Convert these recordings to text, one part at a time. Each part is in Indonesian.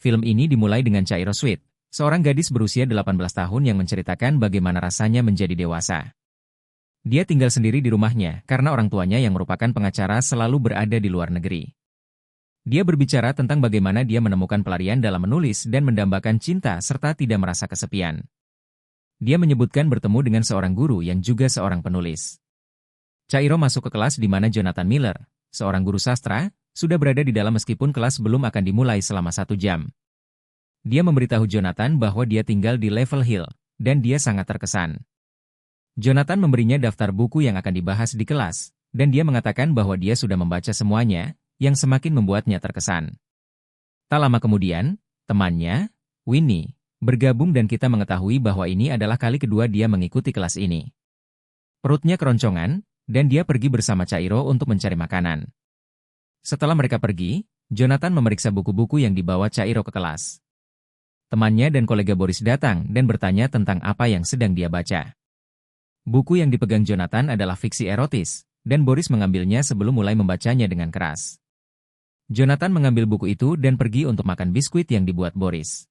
Film ini dimulai dengan Chairo Sweet, seorang gadis berusia 18 tahun yang menceritakan bagaimana rasanya menjadi dewasa. Dia tinggal sendiri di rumahnya karena orang tuanya yang merupakan pengacara selalu berada di luar negeri. Dia berbicara tentang bagaimana dia menemukan pelarian dalam menulis dan mendambakan cinta serta tidak merasa kesepian. Dia menyebutkan bertemu dengan seorang guru yang juga seorang penulis. Chairo masuk ke kelas di mana Jonathan Miller, seorang guru sastra, sudah berada di dalam meskipun kelas belum akan dimulai selama 1 jam. Dia memberitahu Jonathan bahwa dia tinggal di Level Hill, dan dia sangat terkesan. Jonathan memberinya daftar buku yang akan dibahas di kelas, dan dia mengatakan bahwa dia sudah membaca semuanya, yang semakin membuatnya terkesan. Tak lama kemudian, temannya, Winnie, bergabung dan kita mengetahui bahwa ini adalah kali kedua dia mengikuti kelas ini. Perutnya keroncongan, dan dia pergi bersama Chairo untuk mencari makanan. Setelah mereka pergi, Jonathan memeriksa buku-buku yang dibawa Chairo ke kelas. Temannya dan kolega Boris datang dan bertanya tentang apa yang sedang dia baca. Buku yang dipegang Jonathan adalah fiksi erotis, dan Boris mengambilnya sebelum mulai membacanya dengan keras. Jonathan mengambil buku itu dan pergi untuk makan biskuit yang dibuat Boris.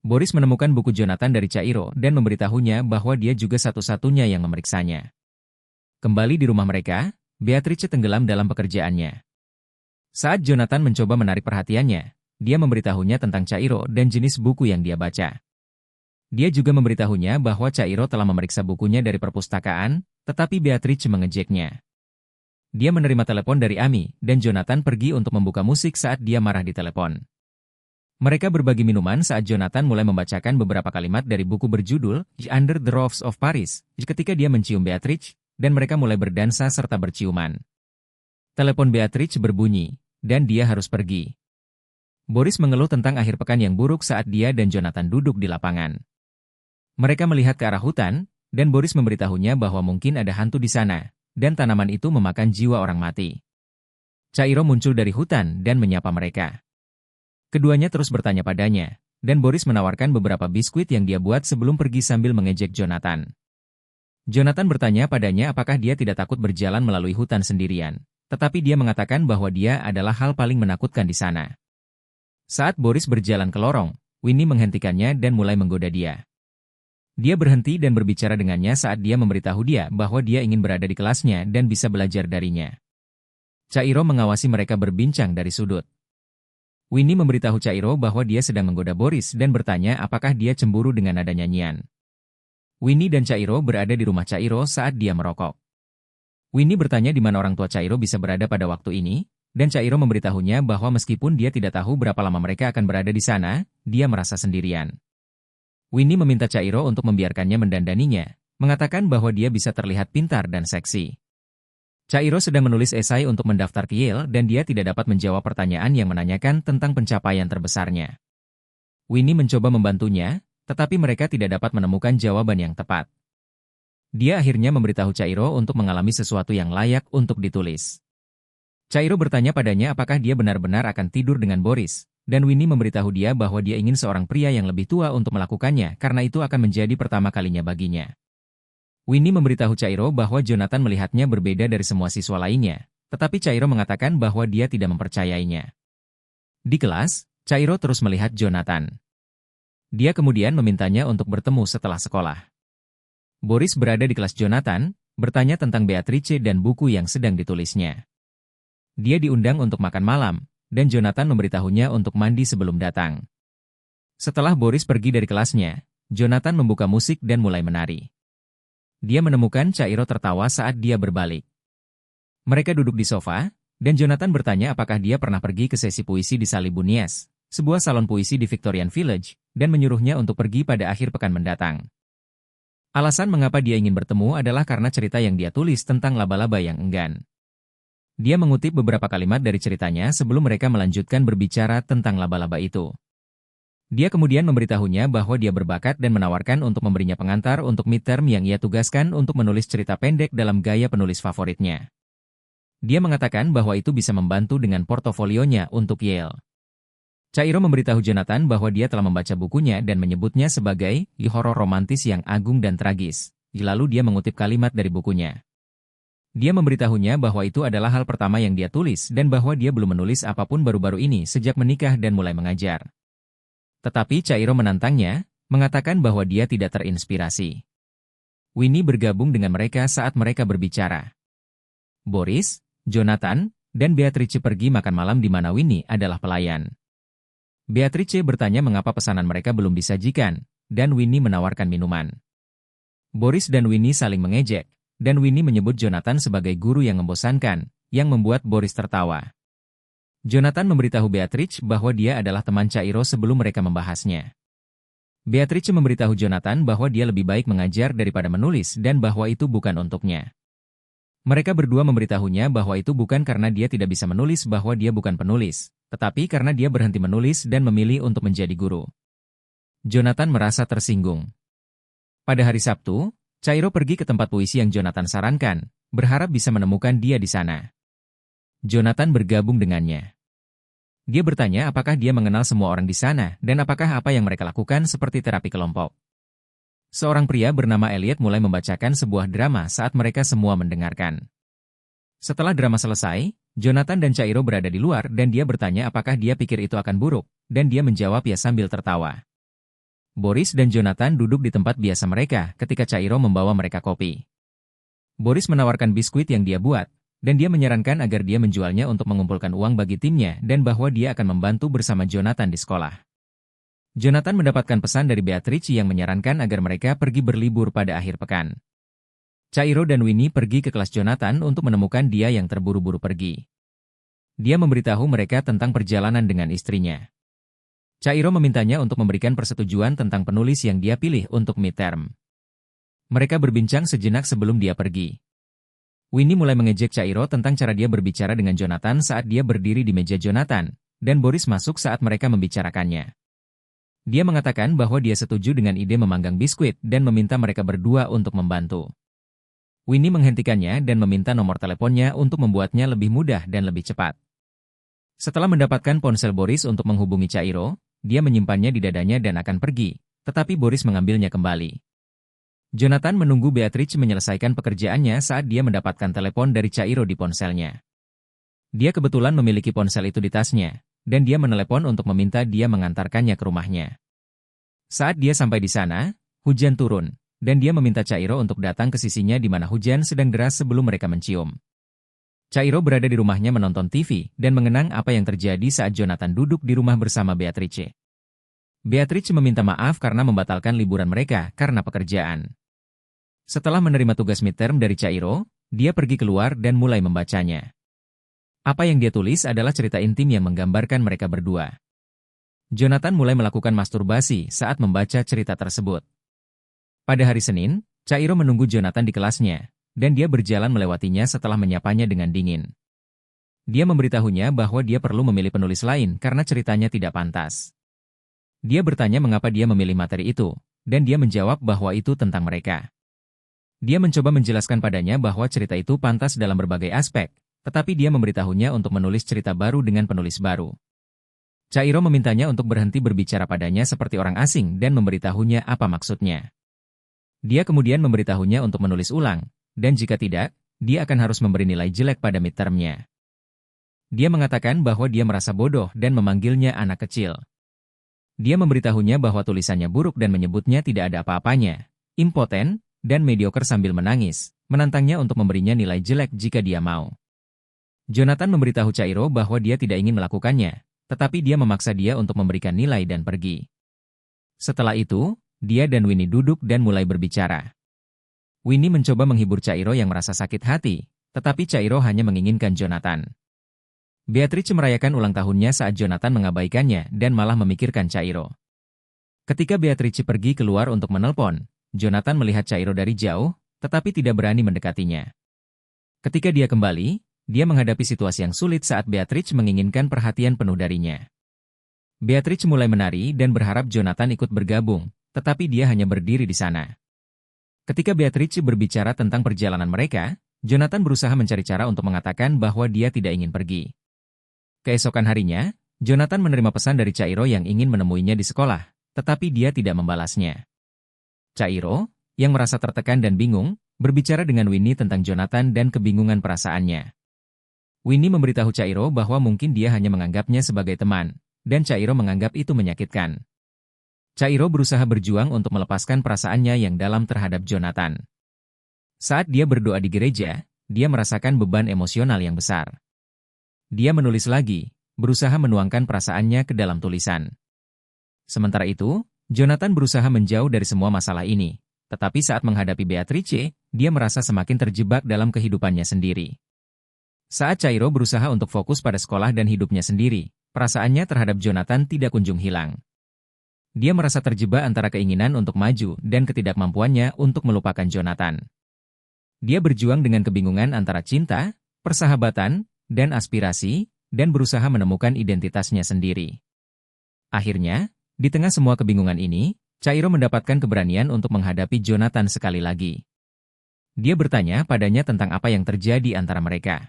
Boris menemukan buku Jonathan dari Chairo dan memberitahunya bahwa dia juga satu-satunya yang memeriksanya. Kembali di rumah mereka, Beatrice tenggelam dalam pekerjaannya. Saat Jonathan mencoba menarik perhatiannya, dia memberitahunya tentang Chairo dan jenis buku yang dia baca. Dia juga memberitahunya bahwa Chairo telah memeriksa bukunya dari perpustakaan, tetapi Beatrice mengejeknya. Dia menerima telepon dari Amy, dan Jonathan pergi untuk membuka musik saat dia marah di telepon. Mereka berbagi minuman saat Jonathan mulai membacakan beberapa kalimat dari buku berjudul Under the Roofs of Paris, ketika dia mencium Beatrice, dan mereka mulai berdansa serta berciuman. Telepon Beatrice berbunyi, dan dia harus pergi. Boris mengeluh tentang akhir pekan yang buruk saat dia dan Jonathan duduk di lapangan. Mereka melihat ke arah hutan, dan Boris memberitahunya bahwa mungkin ada hantu di sana, dan tanaman itu memakan jiwa orang mati. Chairo muncul dari hutan dan menyapa mereka. Keduanya terus bertanya padanya, dan Boris menawarkan beberapa biskuit yang dia buat sebelum pergi sambil mengejek Jonathan. Jonathan bertanya padanya apakah dia tidak takut berjalan melalui hutan sendirian, tetapi dia mengatakan bahwa dia adalah hal paling menakutkan di sana. Saat Boris berjalan ke lorong, Winnie menghentikannya dan mulai menggoda dia. Dia berhenti dan berbicara dengannya saat dia memberitahu dia bahwa dia ingin berada di kelasnya dan bisa belajar darinya. Chairo mengawasi mereka berbincang dari sudut. Winnie memberitahu Chairo bahwa dia sedang menggoda Boris dan bertanya apakah dia cemburu dengan nada nyanyian. Winnie dan Chairo berada di rumah Chairo saat dia merokok. Winnie bertanya di mana orang tua Chairo bisa berada pada waktu ini, dan Chairo memberitahunya bahwa meskipun dia tidak tahu berapa lama mereka akan berada di sana, dia merasa sendirian. Winnie meminta Chairo untuk membiarkannya mendandaninya, mengatakan bahwa dia bisa terlihat pintar dan seksi. Chairo sedang menulis esai untuk mendaftar ke Yale dan dia tidak dapat menjawab pertanyaan yang menanyakan tentang pencapaian terbesarnya. Winnie mencoba membantunya, tetapi mereka tidak dapat menemukan jawaban yang tepat. Dia akhirnya memberitahu Chairo untuk mengalami sesuatu yang layak untuk ditulis. Chairo bertanya padanya apakah dia benar-benar akan tidur dengan Boris, dan Winnie memberitahu dia bahwa dia ingin seorang pria yang lebih tua untuk melakukannya karena itu akan menjadi pertama kalinya baginya. Winnie memberitahu Chairo bahwa Jonathan melihatnya berbeda dari semua siswa lainnya, tetapi Chairo mengatakan bahwa dia tidak mempercayainya. Di kelas, Chairo terus melihat Jonathan. Dia kemudian memintanya untuk bertemu setelah sekolah. Boris berada di kelas Jonathan, bertanya tentang Beatrice dan buku yang sedang ditulisnya. Dia diundang untuk makan malam, dan Jonathan memberitahunya untuk mandi sebelum datang. Setelah Boris pergi dari kelasnya, Jonathan membuka musik dan mulai menari. Dia menemukan Chairo tertawa saat dia berbalik. Mereka duduk di sofa, dan Jonathan bertanya apakah dia pernah pergi ke sesi puisi di Salibunias, sebuah salon puisi di Victorian Village, dan menyuruhnya untuk pergi pada akhir pekan mendatang. Alasan mengapa dia ingin bertemu adalah karena cerita yang dia tulis tentang laba-laba yang enggan. Dia mengutip beberapa kalimat dari ceritanya sebelum mereka melanjutkan berbicara tentang laba-laba itu. Dia kemudian memberitahunya bahwa dia berbakat dan menawarkan untuk memberinya pengantar untuk midterm yang ia tugaskan untuk menulis cerita pendek dalam gaya penulis favoritnya. Dia mengatakan bahwa itu bisa membantu dengan portofolionya untuk Yale. Chairo memberitahu Jonathan bahwa dia telah membaca bukunya dan menyebutnya sebagai horor romantis yang agung dan tragis. Lalu dia mengutip kalimat dari bukunya. Dia memberitahunya bahwa itu adalah hal pertama yang dia tulis dan bahwa dia belum menulis apapun baru-baru ini sejak menikah dan mulai mengajar. Tetapi Cairo menantangnya, mengatakan bahwa dia tidak terinspirasi. Winnie bergabung dengan mereka saat mereka berbicara. Boris, Jonathan, dan Beatrice pergi makan malam di mana Winnie adalah pelayan. Beatrice bertanya mengapa pesanan mereka belum disajikan, dan Winnie menawarkan minuman. Boris dan Winnie saling mengejek, dan Winnie menyebut Jonathan sebagai guru yang membosankan, yang membuat Boris tertawa. Jonathan memberitahu Beatrice bahwa dia adalah teman Cairo sebelum mereka membahasnya. Beatrice memberitahu Jonathan bahwa dia lebih baik mengajar daripada menulis dan bahwa itu bukan untuknya. Mereka berdua memberitahunya bahwa itu bukan karena dia tidak bisa menulis bahwa dia bukan penulis, tetapi karena dia berhenti menulis dan memilih untuk menjadi guru. Jonathan merasa tersinggung. Pada hari Sabtu, Cairo pergi ke tempat puisi yang Jonathan sarankan, berharap bisa menemukan dia di sana. Jonathan bergabung dengannya. Dia bertanya apakah dia mengenal semua orang di sana dan apakah apa yang mereka lakukan seperti terapi kelompok. Seorang pria bernama Elliot mulai membacakan sebuah drama saat mereka semua mendengarkan. Setelah drama selesai, Jonathan dan Cairo berada di luar dan dia bertanya apakah dia pikir itu akan buruk, dan dia menjawab ya sambil tertawa. Boris dan Jonathan duduk di tempat biasa mereka ketika Cairo membawa mereka kopi. Boris menawarkan biskuit yang dia buat, dan dia menyarankan agar dia menjualnya untuk mengumpulkan uang bagi timnya dan bahwa dia akan membantu bersama Jonathan di sekolah. Jonathan mendapatkan pesan dari Beatrice yang menyarankan agar mereka pergi berlibur pada akhir pekan. Cairo dan Winnie pergi ke kelas Jonathan untuk menemukan dia yang terburu-buru pergi. Dia memberitahu mereka tentang perjalanan dengan istrinya. Cairo memintanya untuk memberikan persetujuan tentang penulis yang dia pilih untuk midterm. Mereka berbincang sejenak sebelum dia pergi. Winnie mulai mengejek Cairo tentang cara dia berbicara dengan Jonathan saat dia berdiri di meja Jonathan, dan Boris masuk saat mereka membicarakannya. Dia mengatakan bahwa dia setuju dengan ide memanggang biskuit dan meminta mereka berdua untuk membantu. Winnie menghentikannya dan meminta nomor teleponnya untuk membuatnya lebih mudah dan lebih cepat. Setelah mendapatkan ponsel Boris untuk menghubungi Cairo, dia menyimpannya di dadanya dan akan pergi, tetapi Boris mengambilnya kembali. Jonathan menunggu Beatrice menyelesaikan pekerjaannya saat dia mendapatkan telepon dari Cairo di ponselnya. Dia kebetulan memiliki ponsel itu di tasnya, dan dia menelepon untuk meminta dia mengantarkannya ke rumahnya. Saat dia sampai di sana, hujan turun, dan dia meminta Cairo untuk datang ke sisinya di mana hujan sedang deras sebelum mereka mencium. Cairo berada di rumahnya menonton TV dan mengenang apa yang terjadi saat Jonathan duduk di rumah bersama Beatrice. Beatrice meminta maaf karena membatalkan liburan mereka karena pekerjaan. Setelah menerima tugas midterm dari Cairo, dia pergi keluar dan mulai membacanya. Apa yang dia tulis adalah cerita intim yang menggambarkan mereka berdua. Jonathan mulai melakukan masturbasi saat membaca cerita tersebut. Pada hari Senin, Cairo menunggu Jonathan di kelasnya, dan dia berjalan melewatinya setelah menyapanya dengan dingin. Dia memberitahunya bahwa dia perlu memilih penulis lain karena ceritanya tidak pantas. Dia bertanya mengapa dia memilih materi itu, dan dia menjawab bahwa itu tentang mereka. Dia mencoba menjelaskan padanya bahwa cerita itu pantas dalam berbagai aspek, tetapi dia memberitahunya untuk menulis cerita baru dengan penulis baru. Cairo memintanya untuk berhenti berbicara padanya seperti orang asing dan memberitahunya apa maksudnya. Dia kemudian memberitahunya untuk menulis ulang, dan jika tidak, dia akan harus memberi nilai jelek pada midterm-nya. Dia mengatakan bahwa dia merasa bodoh dan memanggilnya anak kecil. Dia memberitahunya bahwa tulisannya buruk dan menyebutnya tidak ada apa-apanya, impoten, dan mediocre sambil menangis, menantangnya untuk memberinya nilai jelek jika dia mau. Jonathan memberitahu Cairo bahwa dia tidak ingin melakukannya, tetapi dia memaksa dia untuk memberikan nilai dan pergi. Setelah itu, dia dan Winnie duduk dan mulai berbicara. Winnie mencoba menghibur Cairo yang merasa sakit hati, tetapi Cairo hanya menginginkan Jonathan. Beatrice merayakan ulang tahunnya saat Jonathan mengabaikannya dan malah memikirkan Cairo. Ketika Beatrice pergi keluar untuk menelpon, Jonathan melihat Cairo dari jauh, tetapi tidak berani mendekatinya. Ketika dia kembali, dia menghadapi situasi yang sulit saat Beatrice menginginkan perhatian penuh darinya. Beatrice mulai menari dan berharap Jonathan ikut bergabung, tetapi dia hanya berdiri di sana. Ketika Beatrice berbicara tentang perjalanan mereka, Jonathan berusaha mencari cara untuk mengatakan bahwa dia tidak ingin pergi. Keesokan harinya, Jonathan menerima pesan dari Cairo yang ingin menemuinya di sekolah, tetapi dia tidak membalasnya. Cairo, yang merasa tertekan dan bingung, berbicara dengan Winnie tentang Jonathan dan kebingungan perasaannya. Winnie memberitahu Cairo bahwa mungkin dia hanya menganggapnya sebagai teman, dan Cairo menganggap itu menyakitkan. Chairo berusaha berjuang untuk melepaskan perasaannya yang dalam terhadap Jonathan. Saat dia berdoa di gereja, dia merasakan beban emosional yang besar. Dia menulis lagi, berusaha menuangkan perasaannya ke dalam tulisan. Sementara itu, Jonathan berusaha menjauh dari semua masalah ini, tetapi saat menghadapi Beatrice, dia merasa semakin terjebak dalam kehidupannya sendiri. Saat Chairo berusaha untuk fokus pada sekolah dan hidupnya sendiri, perasaannya terhadap Jonathan tidak kunjung hilang. Dia merasa terjebak antara keinginan untuk maju dan ketidakmampuannya untuk melupakan Jonathan. Dia berjuang dengan kebingungan antara cinta, persahabatan, dan aspirasi, dan berusaha menemukan identitasnya sendiri. Akhirnya, di tengah semua kebingungan ini, Chairo mendapatkan keberanian untuk menghadapi Jonathan sekali lagi. Dia bertanya padanya tentang apa yang terjadi antara mereka.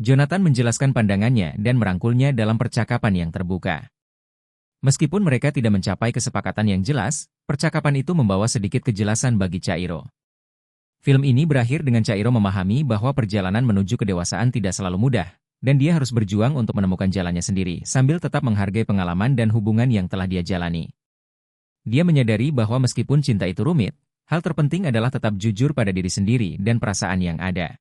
Jonathan menjelaskan pandangannya dan merangkulnya dalam percakapan yang terbuka. Meskipun mereka tidak mencapai kesepakatan yang jelas, percakapan itu membawa sedikit kejelasan bagi Chairo. Film ini berakhir dengan Chairo memahami bahwa perjalanan menuju kedewasaan tidak selalu mudah, dan dia harus berjuang untuk menemukan jalannya sendiri sambil tetap menghargai pengalaman dan hubungan yang telah dia jalani. Dia menyadari bahwa meskipun cinta itu rumit, hal terpenting adalah tetap jujur pada diri sendiri dan perasaan yang ada.